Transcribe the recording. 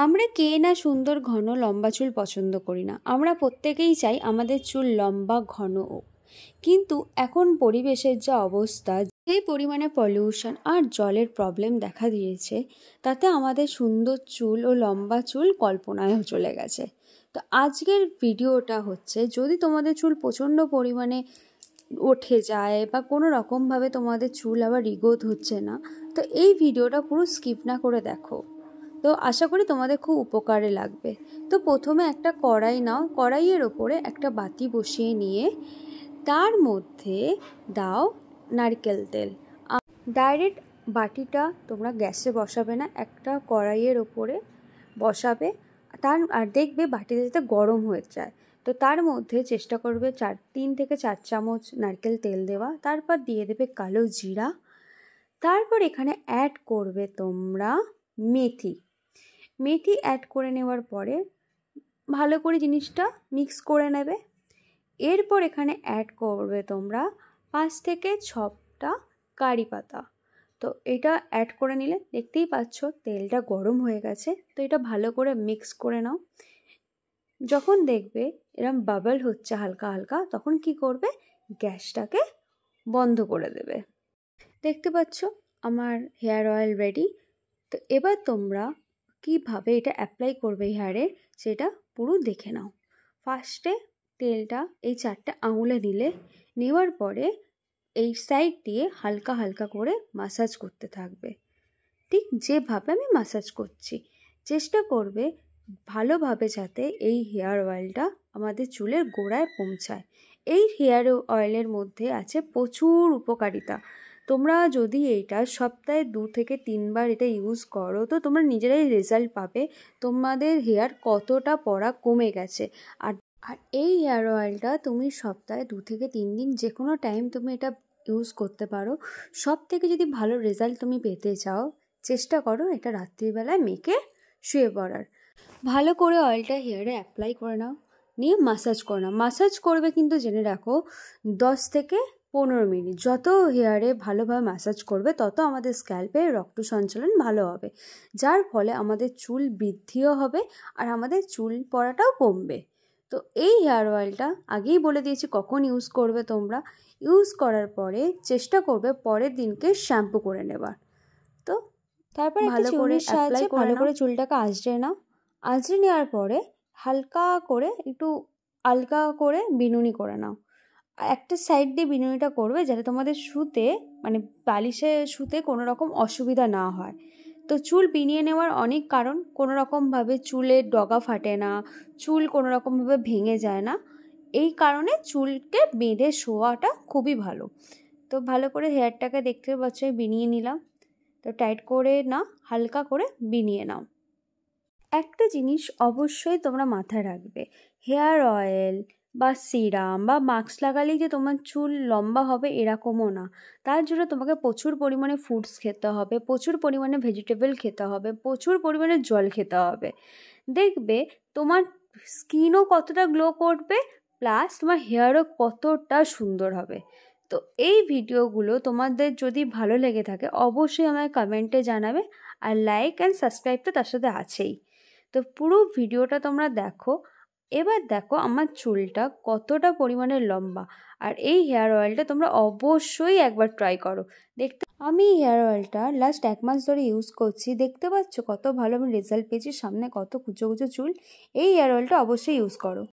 আমরা কে না সুন্দর ঘন লম্বা চুল পছন্দ করি না। আমরা প্রত্যেকেই চাই আমাদের চুল লম্বা ঘন হোক, কিন্তু এখন পরিবেশের যা অবস্থা, যে পরিমাণে পলিউশন আর জলের প্রবলেম দেখা দিয়েছে, তাতে আমাদের সুন্দর চুল ও লম্বা চুল কল্পনায় চলে গেছে। তো আজকের ভিডিওটা হচ্ছে, যদি তোমাদের চুল প্রচণ্ড পরিমাণে উঠে যায় বা কোনো রকমভাবে তোমাদের চুল আবার রিগ্রোথ হচ্ছে না, তো এই ভিডিওটা পুরো স্কিপ না করে দেখো। তো আশা করি তোমাদের খুব উপকারে লাগবে। তো প্রথমে একটা কড়াই নাও, কড়াইয়ের ওপরে একটা বাতি বসিয়ে নিয়ে তার মধ্যে দাও নারকেল তেল। ডাইরেক্ট বাটিটা তোমরা গ্যাসে বসাবে না, একটা কড়াইয়ের ওপরে বসাবে, আর দেখবে বাটিতে যাতে গরম হয়ে যায়। তো তার মধ্যে চেষ্টা করবে 3 থেকে 4 চামচ নারকেল তেল দেওয়া। তারপর দিয়ে দেবে কালো জিরা। তারপর এখানে অ্যাড করবে তোমরা মেথি অ্যাড করে নেওয়ার পরে ভালো করে জিনিসটা মিক্স করে নেবে। এরপর এখানে অ্যাড করবে তোমরা 5 থেকে 6টা কারি পাতা। তো এটা অ্যাড করে নিলে দেখতেই পাচ্ছ তেলটা গরম হয়ে গেছে। তো এটা ভালো করে মিক্স করে নাও। যখন দেখবে এরম বাবল হচ্ছে হালকা হালকা, তখন কি করবে, গ্যাসটাকে বন্ধ করে দেবে। দেখতে পাচ্ছ আমার হেয়ার অয়েল রেডি। তো এবার তোমরা কিভাবে এটা অ্যাপ্লাই করবে হেয়ারে, সেটা পুরো দেখে নাও। ফার্স্টে তেলটা এই 4টে আঙুলে নেওয়ার পরে এই সাইড দিয়ে হালকা হালকা করে মাসাজ করতে থাকবে, ঠিক যেভাবে আমি মাসাজ করছি। চেষ্টা করবে ভালোভাবে যাতে এই হেয়ার অয়েলটা আমাদের চুলের গোড়ায় পৌঁছায়। এই হেয়ার অয়েলের মধ্যে আছে প্রচুর উপকারিতা। তোমরা যদি এইটা সপ্তাহে 2 থেকে 3 বার এটা ইউজ করো, তো তোমরা নিজেরাই রেজাল্ট পাবে তোমাদের হেয়ার কতটা পড়া কমে গেছে। আর এই হেয়ার অয়েলটা তুমি সপ্তাহে 2 থেকে 3 দিন যে কোনো টাইম তুমি এটা ইউজ করতে পারো। সব থেকে যদি ভালো রেজাল্ট তুমি পেতে চাও, চেষ্টা করো এটা রাত্রিবেলায় মেখে শুয়ে পড়ার। ভালো করে অয়েলটা হেয়ারে অ্যাপ্লাই করে নাও, নিয়ে মাসাজ করে নাও। মাসাজ করবে কিন্তু জেনে রাখো 10 থেকে 15 মিনিট। যত হেয়ারে ভালোভাবে মাসাজ করবে, তত আমাদের স্ক্যাল্পে রক্ত সঞ্চালন ভালো হবে, যার ফলে আমাদের চুল বৃদ্ধিও হবে আর আমাদের চুল পড়াটাও কমবে। তো এই হেয়ার অয়েলটা আগেই বলে দিয়েছি কখন ইউজ করবে। তোমরা ইউজ করার পরে চেষ্টা করবে পরের দিনকে শ্যাম্পু করে নেবার। তো তারপর ভালো করে অ্যাপ্লাই করে ভালো করে চুলটাকে আঁচড়ে নাও। আঁচড়ে নেওয়ার পরে হালকা করে একটু আলগা করে বিনুনি করে নাও। একটা সাইড দিয়ে বিনুনিটা করবে যাতে তোমাদের শুতে, মানে বালিশে শুতে কোনো রকম অসুবিধা না হয়। তো চুল বিনিয়ে নেওয়ার অনেক কারণ, কোনো রকমভাবে চুলের ডগা ফাটে না, চুল কোনো রকমভাবে ভেঙে যায় না। এই কারণে চুলকে বেঁধে শোয়াটা খুবই ভালো। তো ভালো করে হেয়ারটাকে দেখতে পাচ্ছ বিনিয়ে নিলাম। তো টাইট করে না, হালকা করে বিনিয়ে নাও। একটা জিনিস অবশ্যই তোমরা মাথায় রাখবে, হেয়ার অয়েল বা সিরাম বা মাস্ক লাগালেই যে তোমার চুল লম্বা হবে এরকমও না। তার জন্য তোমাকে প্রচুর পরিমাণে ফুডস খেতে হবে, প্রচুর পরিমাণে ভেজিটেবল খেতে হবে, প্রচুর পরিমাণে জল খেতে হবে। দেখবে তোমার স্কিনও কতটা গ্লো করবে, প্লাস তোমার হেয়ারও কতটা সুন্দর হবে। তো এই ভিডিওগুলো তোমাদের যদি ভালো লেগে থাকে, অবশ্যই আমাকে কমেন্টে জানাবে। আর লাইক অ্যান্ড সাবস্ক্রাইব তো তার সাথে আছেই। তো পুরো ভিডিওটা তোমরা দেখো। এবার দেখো আমার চুলটা কতটা পরিমাণে লম্বা। আর এই হেয়ার অয়েলটা তোমরা অবশ্যই একবার ট্রাই করো। আমি হেয়ার অয়েলটা লাস্ট 1 মাস ধরে ইউজ করছি। দেখতে পাচ্ছ কত ভালো আমি রেজাল্ট পেয়েছি, সামনে কত কুচো কুচো চুল। এই হেয়ার অয়েলটা অবশ্যই ইউজ করো।